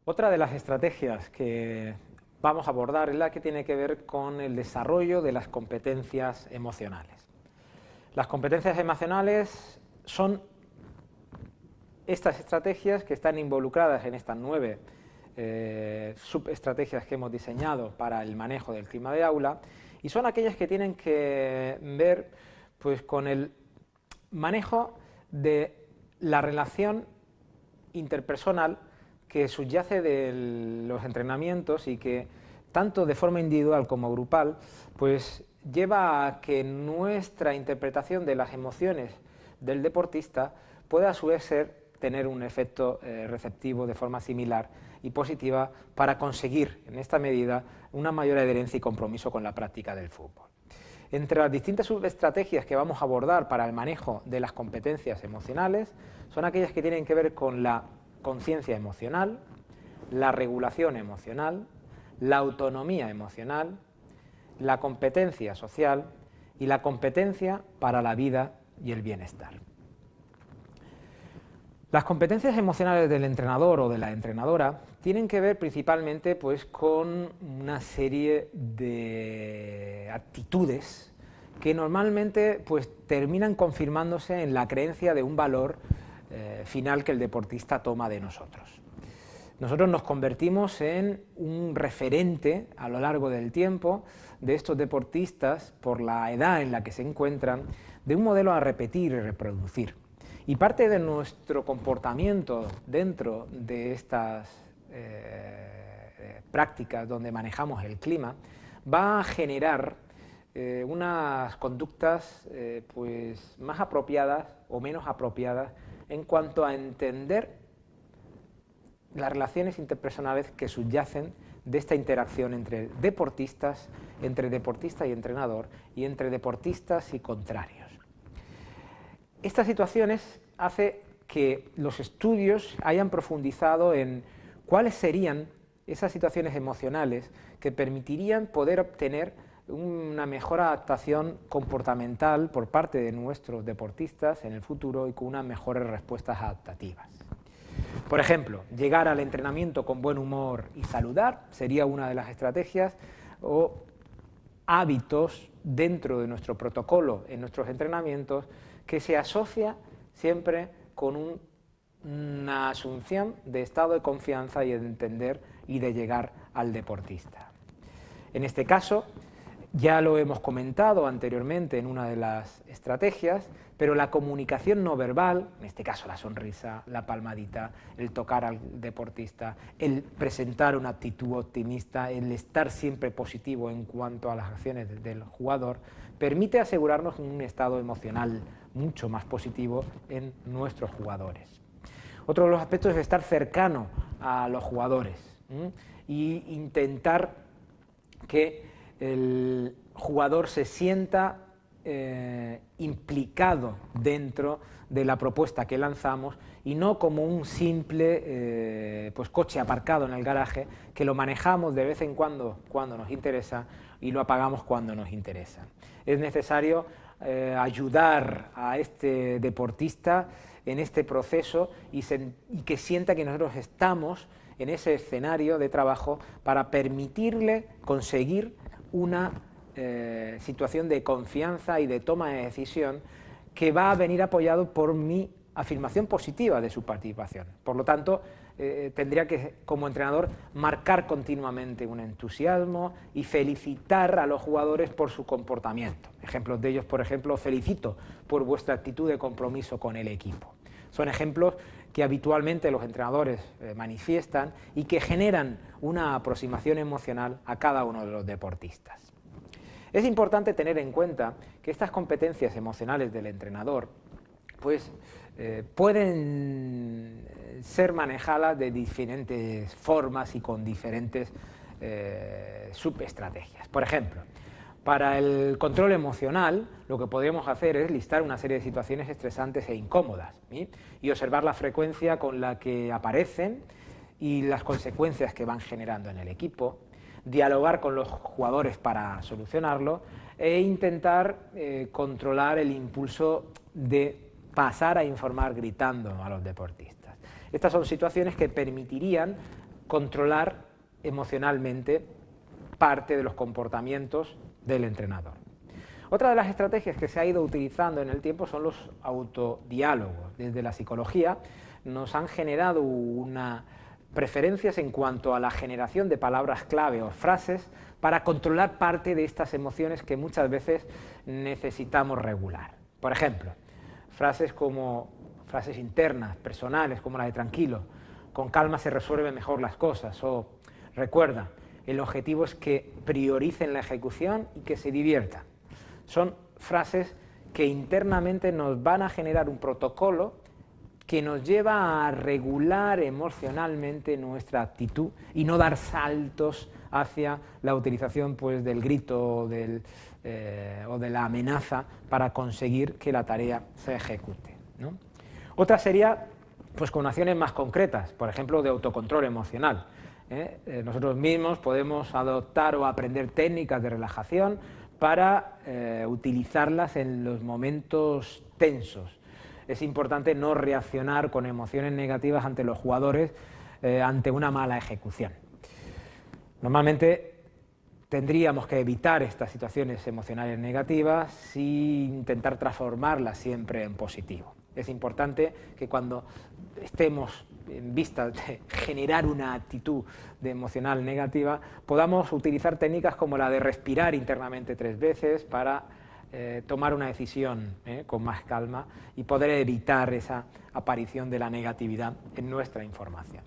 Otra de las estrategias que vamos a abordar es la que tiene que ver con el desarrollo de las competencias emocionales. Las competencias emocionales son estas estrategias que están involucradas en estas 9 subestrategias que hemos diseñado para el manejo del clima de aula, y son aquellas que tienen que ver pues, con el manejo de la relación interpersonal que subyace de los entrenamientos y que tanto de forma individual como grupal pues lleva a que nuestra interpretación de las emociones del deportista pueda a su vez tener un efecto receptivo de forma similar y positiva para conseguir en esta medida una mayor adherencia y compromiso con la práctica del fútbol. Entre las distintas subestrategias que vamos a abordar para el manejo de las competencias emocionales son aquellas que tienen que ver con la conciencia emocional, la regulación emocional, la autonomía emocional, la competencia social y la competencia para la vida y el bienestar. Las competencias emocionales del entrenador o de la entrenadora tienen que ver principalmente pues, con una serie de actitudes que normalmente pues, terminan confirmándose en la creencia de un valor final que el deportista toma de nosotros. Nosotros nos convertimos en un referente a lo largo del tiempo de estos deportistas por la edad en la que se encuentran, de un modelo a repetir y reproducir. Y parte de nuestro comportamiento dentro de estas prácticas donde manejamos el clima va a generar unas conductas pues más apropiadas o menos apropiadas en cuanto a entender las relaciones interpersonales que subyacen de esta interacción entre deportistas y entrenador y entre deportistas y contrarios. Estas situaciones hacen que los estudios hayan profundizado en cuáles serían esas situaciones emocionales que permitirían poder obtener una mejor adaptación comportamental por parte de nuestros deportistas en el futuro y con unas mejores respuestas adaptativas. Por ejemplo, llegar al entrenamiento con buen humor y saludar sería una de las estrategias, o hábitos dentro de nuestro protocolo en nuestros entrenamientos que se asocia siempre con una asunción de estado de confianza y de entender y de llegar al deportista. En este caso, ya lo hemos comentado anteriormente en una de las estrategias, pero la comunicación no verbal, en este caso la sonrisa, la palmadita, el tocar al deportista, el presentar una actitud optimista, el estar siempre positivo en cuanto a las acciones del jugador, permite asegurarnos un estado emocional mucho más positivo en nuestros jugadores. Otro de los aspectos es estar cercano a los jugadores y intentar que el jugador se sienta implicado dentro de la propuesta que lanzamos y no como un simple pues coche aparcado en el garaje que lo manejamos de vez en cuando nos interesa y lo apagamos cuando nos interesa. Es necesario ayudar a este deportista en este proceso y que sienta que nosotros estamos en ese escenario de trabajo para permitirle conseguir una situación de confianza y de toma de decisión que va a venir apoyado por mi afirmación positiva de su participación. Por lo tanto, tendría que, como entrenador, marcar continuamente un entusiasmo y felicitar a los jugadores por su comportamiento. Ejemplos de ellos, por ejemplo, felicito por vuestra actitud de compromiso con el equipo. Son ejemplos que habitualmente los entrenadores manifiestan y que generan una aproximación emocional a cada uno de los deportistas. Es importante tener en cuenta que estas competencias emocionales del entrenador pues, pueden ser manejadas de diferentes formas y con diferentes subestrategias. Por ejemplo, para el control emocional, lo que podríamos hacer es listar una serie de situaciones estresantes e incómodas y observar la frecuencia con la que aparecen y las consecuencias que van generando en el equipo, dialogar con los jugadores para solucionarlo e intentar controlar el impulso de pasar a informar gritando a los deportistas. Estas son situaciones que permitirían controlar emocionalmente parte de los comportamientos del entrenador. Otra de las estrategias que se ha ido utilizando en el tiempo son los autodiálogos. Desde la psicología nos han generado unas preferencias en cuanto a la generación de palabras clave o frases para controlar parte de estas emociones que muchas veces necesitamos regular. Por ejemplo, frases internas, personales, como la de tranquilo, con calma se resuelven mejor las cosas, o recuerda, el objetivo es que prioricen la ejecución y que se diviertan. Son frases que internamente nos van a generar un protocolo que nos lleva a regular emocionalmente nuestra actitud y no dar saltos hacia la utilización pues, del grito o de la amenaza para conseguir que la tarea se ejecute, ¿no? Otra sería pues, con acciones más concretas, por ejemplo, de autocontrol emocional. Nosotros mismos podemos adoptar o aprender técnicas de relajación para utilizarlas en los momentos tensos. Es importante no reaccionar con emociones negativas ante los jugadores ante una mala ejecución. Normalmente tendríamos que evitar estas situaciones emocionales negativas y intentar transformarlas siempre en positivo. Es importante que cuando estemos en vista de generar una actitud emocional negativa, podamos utilizar técnicas como la de respirar internamente 3 veces para tomar una decisión con más calma y poder evitar esa aparición de la negatividad en nuestra información.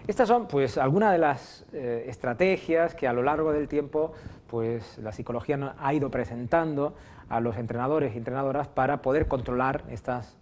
Estas son pues, algunas de las estrategias que a lo largo del tiempo pues, la psicología ha ido presentando a los entrenadores y entrenadoras para poder controlar estas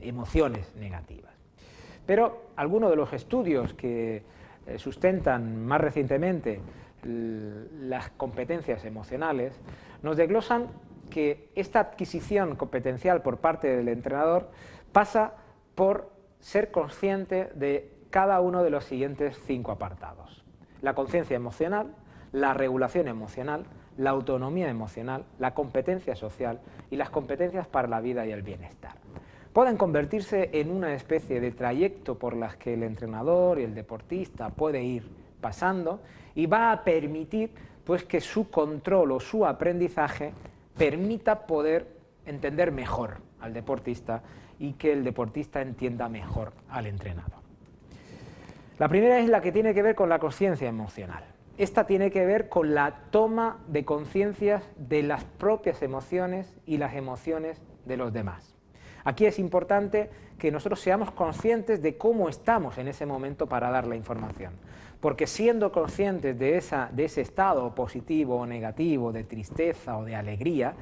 emociones negativas. Pero algunos de los estudios que sustentan más recientemente las competencias emocionales nos desglosan que esta adquisición competencial por parte del entrenador pasa por ser consciente de cada uno de los siguientes 5 apartados: la conciencia emocional, la regulación emocional, la autonomía emocional, la competencia social y las competencias para la vida y el bienestar. Pueden convertirse en una especie de trayecto por las que el entrenador y el deportista puede ir pasando y va a permitir pues, que su control o su aprendizaje permita poder entender mejor al deportista y que el deportista entienda mejor al entrenador. La primera es la que tiene que ver con la conciencia emocional. Esta tiene que ver con la toma de conciencia de las propias emociones y las emociones de los demás. Aquí es importante que nosotros seamos conscientes de cómo estamos en ese momento para dar la información, porque siendo conscientes de ese estado positivo o negativo, de tristeza o de alegría,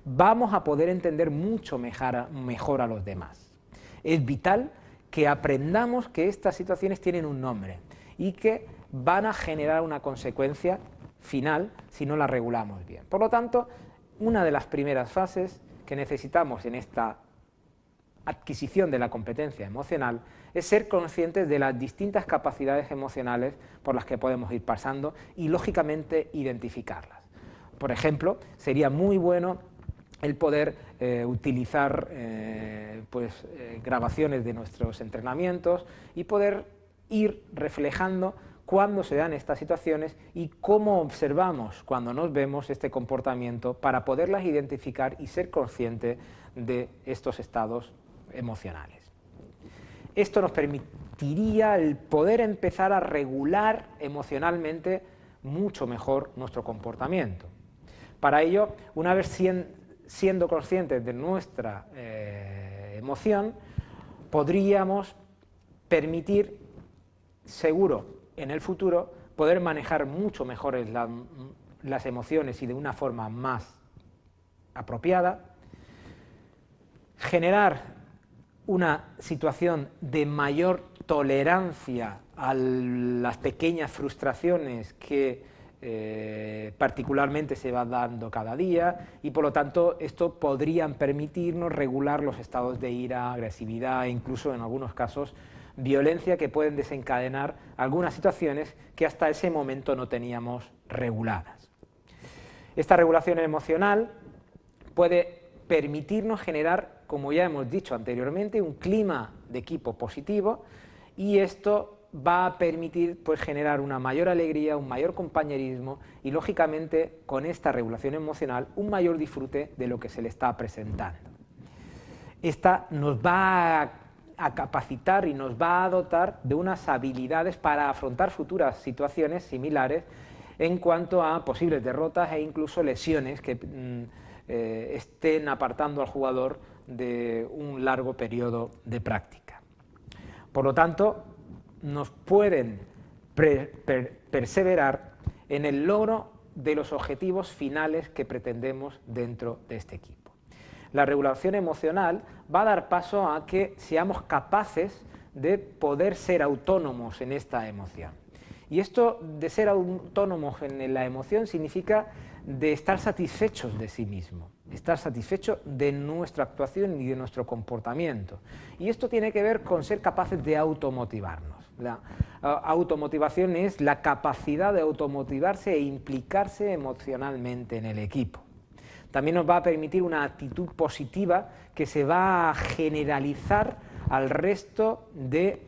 vamos a poder entender mucho mejor a los demás. Es vital que aprendamos que estas situaciones tienen un nombre y que van a generar una consecuencia final si no la regulamos bien. Por lo tanto, una de las primeras fases que necesitamos en esta adquisición de la competencia emocional es ser conscientes de las distintas capacidades emocionales por las que podemos ir pasando y, lógicamente, identificarlas. Por ejemplo, sería muy bueno el poder utilizar grabaciones de nuestros entrenamientos y poder ir reflejando cuándo se dan estas situaciones y cómo observamos cuando nos vemos este comportamiento para poderlas identificar y ser consciente de estos estados emocionales. Esto nos permitiría el poder empezar a regular emocionalmente mucho mejor nuestro comportamiento. Para ello, una vez siendo conscientes de nuestra emoción, podríamos permitir, seguro, en el futuro, poder manejar mucho mejor las emociones y de una forma más apropiada, generar una situación de mayor tolerancia a las pequeñas frustraciones que particularmente se va dando cada día y por lo tanto esto podría permitirnos regular los estados de ira, agresividad e incluso en algunos casos violencia que pueden desencadenar algunas situaciones que hasta ese momento no teníamos reguladas. Esta regulación emocional puede permitirnos generar, como ya hemos dicho anteriormente, un clima de equipo positivo y esto va a permitir pues, generar una mayor alegría, un mayor compañerismo y, lógicamente, con esta regulación emocional, un mayor disfrute de lo que se le está presentando. Esta nos va a capacitar y nos va a dotar de unas habilidades para afrontar futuras situaciones similares en cuanto a posibles derrotas e incluso lesiones que estén apartando al jugador de un largo periodo de práctica. Por lo tanto, nos pueden perseverar en el logro de los objetivos finales que pretendemos dentro de este equipo. La regulación emocional va a dar paso a que seamos capaces de poder ser autónomos en esta emoción. Y esto de ser autónomos en la emoción significa de estar satisfechos de sí mismo, estar satisfechos de nuestra actuación y de nuestro comportamiento. Y esto tiene que ver con ser capaces de automotivarnos. La automotivación es la capacidad de automotivarse e implicarse emocionalmente en el equipo. También nos va a permitir una actitud positiva que se va a generalizar al resto de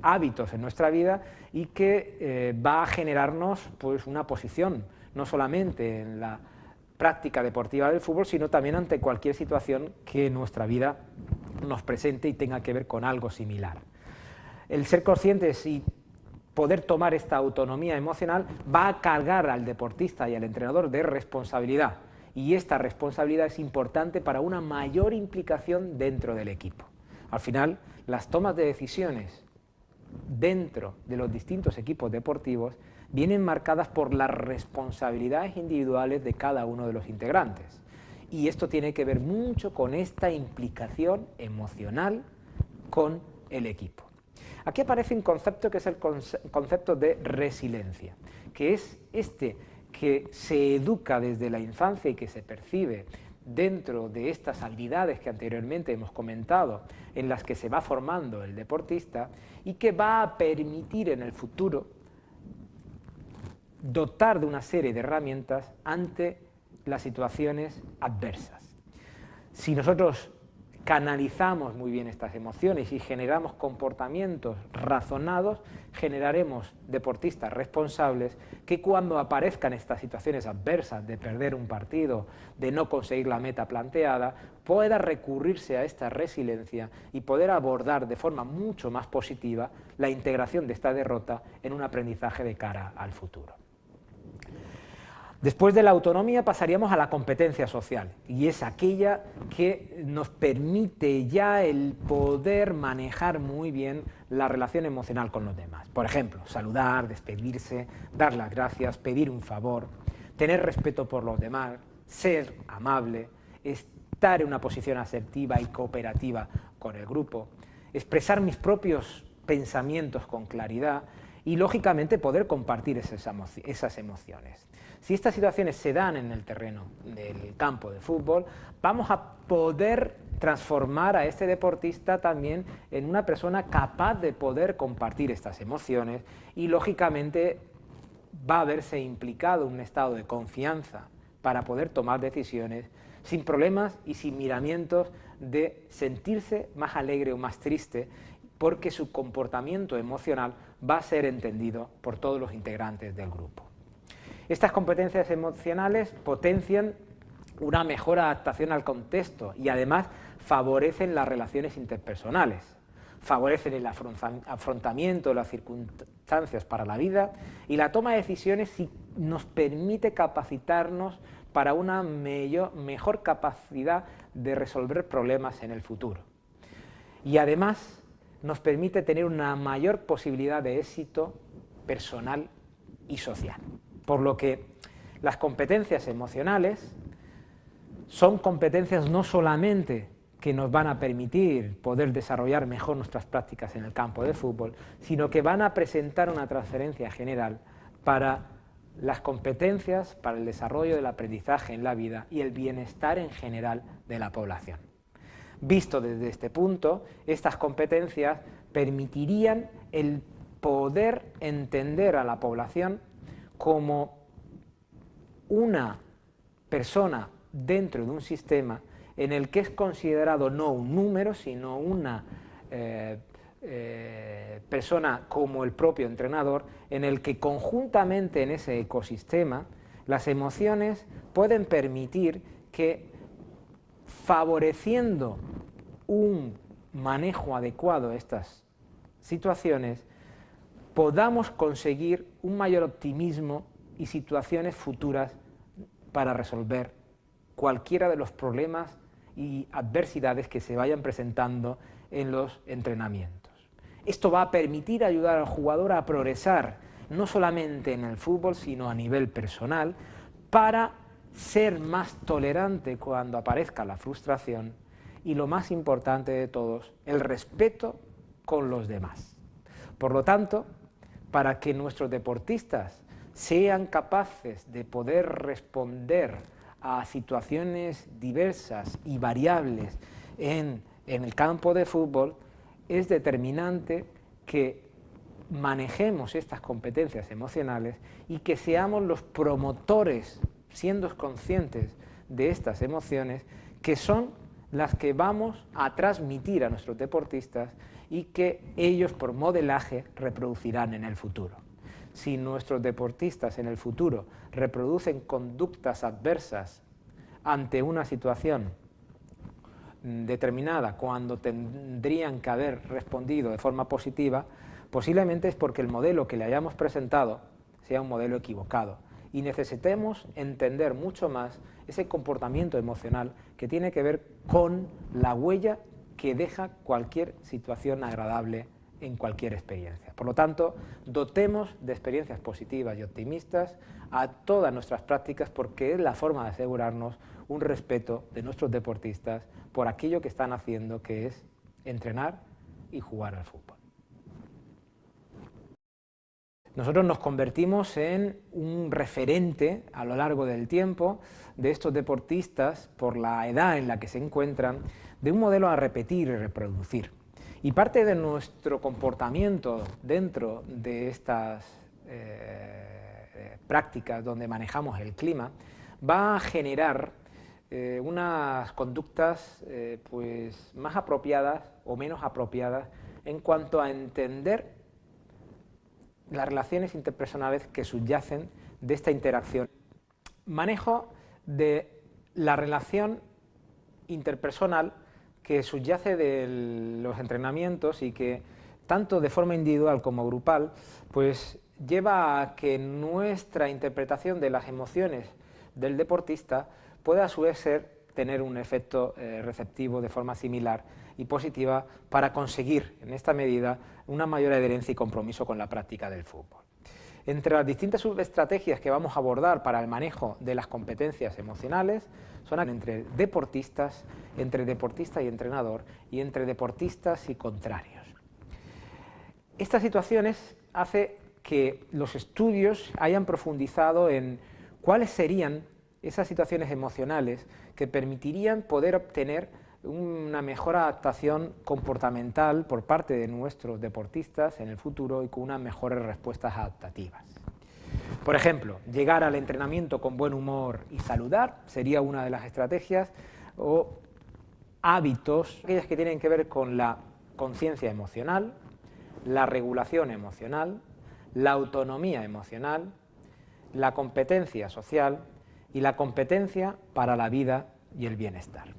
hábitos en nuestra vida y que va a generarnos pues, una posición, no solamente en la práctica deportiva del fútbol, sino también ante cualquier situación que nuestra vida nos presente y tenga que ver con algo similar. El ser conscientes y poder tomar esta autonomía emocional va a cargar al deportista y al entrenador de responsabilidad, y esta responsabilidad es importante para una mayor implicación dentro del equipo. Al final, las tomas de decisiones dentro de los distintos equipos deportivos vienen marcadas por las responsabilidades individuales de cada uno de los integrantes. Y esto tiene que ver mucho con esta implicación emocional con el equipo. Aquí aparece un concepto que es el concepto de resiliencia, que es este que se educa desde la infancia y que se percibe dentro de estas habilidades que anteriormente hemos comentado, en las que se va formando el deportista y que va a permitir en el futuro dotar de una serie de herramientas ante las situaciones adversas. Si nosotros canalizamos muy bien estas emociones y generamos comportamientos razonados, generaremos deportistas responsables que cuando aparezcan estas situaciones adversas de perder un partido, de no conseguir la meta planteada, pueda recurrirse a esta resiliencia y poder abordar de forma mucho más positiva la integración de esta derrota en un aprendizaje de cara al futuro. Después de la autonomía pasaríamos a la competencia social, y es aquella que nos permite ya el poder manejar muy bien la relación emocional con los demás. Por ejemplo, saludar, despedirse, dar las gracias, pedir un favor, tener respeto por los demás, ser amable, estar en una posición asertiva y cooperativa con el grupo, expresar mis propios pensamientos con claridad y, lógicamente, poder compartir esas emociones. Si estas situaciones se dan en el terreno del campo de fútbol, vamos a poder transformar a este deportista también en una persona capaz de poder compartir estas emociones y, lógicamente, va a verse implicado en un estado de confianza para poder tomar decisiones sin problemas y sin miramientos de sentirse más alegre o más triste, porque su comportamiento emocional va a ser entendido por todos los integrantes del grupo. Estas competencias emocionales potencian una mejor adaptación al contexto y además favorecen las relaciones interpersonales, favorecen el afrontamiento de las circunstancias para la vida y la toma de decisiones y nos permite capacitarnos para una mejor capacidad de resolver problemas en el futuro. Y además nos permite tener una mayor posibilidad de éxito personal y social. Por lo que las competencias emocionales son competencias no solamente que nos van a permitir poder desarrollar mejor nuestras prácticas en el campo de fútbol, sino que van a presentar una transferencia general para las competencias, para el desarrollo del aprendizaje en la vida y el bienestar en general de la población. Visto desde este punto, estas competencias permitirían el poder entender a la población como una persona dentro de un sistema en el que es considerado no un número, sino una persona como el propio entrenador, en el que conjuntamente en ese ecosistema las emociones pueden permitir que, favoreciendo un manejo adecuado de estas situaciones, podamos conseguir un mayor optimismo y situaciones futuras para resolver cualquiera de los problemas y adversidades que se vayan presentando en los entrenamientos. Esto va a permitir ayudar al jugador a progresar, no solamente en el fútbol, sino a nivel personal, para ser más tolerante cuando aparezca la frustración y, lo más importante de todos, el respeto con los demás. Por lo tanto, para que nuestros deportistas sean capaces de poder responder a situaciones diversas y variables en el campo de fútbol, es determinante que manejemos estas competencias emocionales y que seamos los promotores, siendo conscientes de estas emociones, que son las que vamos a transmitir a nuestros deportistas y que ellos, por modelaje, reproducirán en el futuro. Si nuestros deportistas en el futuro reproducen conductas adversas ante una situación determinada cuando tendrían que haber respondido de forma positiva, posiblemente es porque el modelo que le hayamos presentado sea un modelo equivocado y necesitemos entender mucho más ese comportamiento emocional que tiene que ver con la huella que deja cualquier situación agradable en cualquier experiencia. Por lo tanto, dotemos de experiencias positivas y optimistas a todas nuestras prácticas, porque es la forma de asegurarnos un respeto de nuestros deportistas por aquello que están haciendo, que es entrenar y jugar al fútbol. Nosotros nos convertimos en un referente a lo largo del tiempo de estos deportistas, por la edad en la que se encuentran, de un modelo a repetir y reproducir. Y parte de nuestro comportamiento dentro de estas prácticas donde manejamos el clima va a generar unas conductas pues más apropiadas o menos apropiadas en cuanto a entender las relaciones interpersonales que subyacen de esta interacción. Manejo de la relación interpersonal que subyace de los entrenamientos y que, tanto de forma individual como grupal, pues lleva a que nuestra interpretación de las emociones del deportista pueda a su vez tener un efecto receptivo de forma similar y positiva para conseguir, en esta medida, una mayor adherencia y compromiso con la práctica del fútbol. Entre las distintas subestrategias que vamos a abordar para el manejo de las competencias emocionales son entre deportista y entrenador, y entre deportistas y contrarios. Estas situaciones hacen que los estudios hayan profundizado en cuáles serían esas situaciones emocionales que permitirían poder obtener una mejor adaptación comportamental por parte de nuestros deportistas en el futuro y con unas mejores respuestas adaptativas. Por ejemplo, llegar al entrenamiento con buen humor y saludar sería una de las estrategias, o hábitos, aquellas que tienen que ver con la conciencia emocional, la regulación emocional, la autonomía emocional, la competencia social y la competencia para la vida y el bienestar.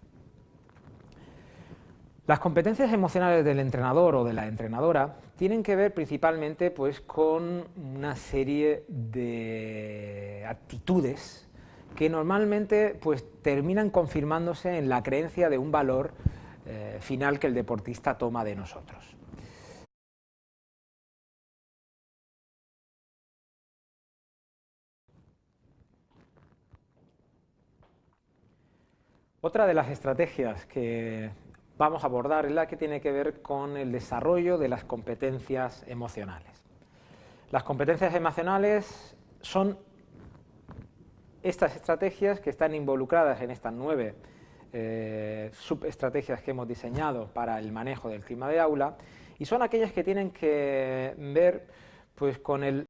Las competencias emocionales del entrenador o de la entrenadora tienen que ver principalmente pues, con una serie de actitudes que normalmente pues, terminan confirmándose en la creencia de un valor final que el deportista toma de nosotros. Otra de las estrategias que vamos a abordar es la que tiene que ver con el desarrollo de las competencias emocionales. Las competencias emocionales son estas estrategias que están involucradas en estas 9 subestrategias que hemos diseñado para el manejo del clima de aula, y son aquellas que tienen que ver pues, con el